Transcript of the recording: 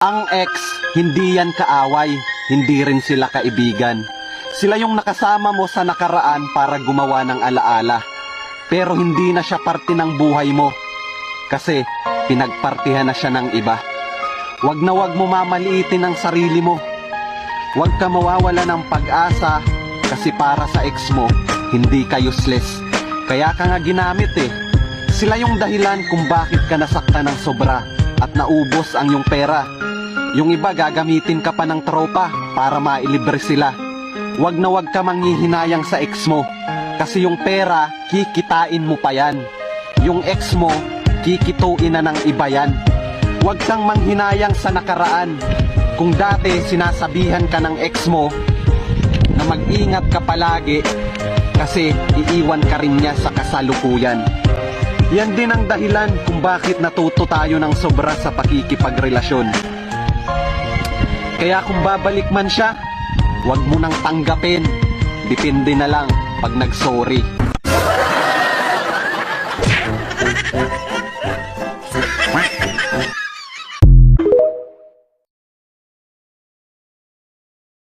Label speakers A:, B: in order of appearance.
A: Ang ex, hindi yan kaaway, hindi rin sila kaibigan. Sila yung nakasama mo sa nakaraan para gumawa ng alaala. Pero hindi na siya parte ng buhay mo. Kasi pinagpartihan na siya ng iba. Wag na wag mo mamaliitin ang sarili mo. Wag ka mawawala ng pag-asa kasi para sa ex mo, hindi ka useless. Kaya ka nga ginamit eh. Sila yung dahilan kung bakit ka nasaktan ng sobra at naubos ang iyong pera. Yung iba gagamitin ka pa ng tropa para mailibre sila. Wag na wag ka manghihinayang sa ex mo. Kasi yung pera, kikitain mo pa yan. Yung ex mo, kikituin na ng iba yan. Wag kang manghinayang sa nakaraan. Kung dati sinasabihan ka ng ex mo na mag-ingat ka palagi kasi iiwan ka rin niya sa kasalukuyan. Yan din ang dahilan kung bakit natuto tayo ng sobra sa pakikipagrelasyon. Kaya kung babalik man siya, wag mo nang tanggapin. Depende na lang pag nag-sorry.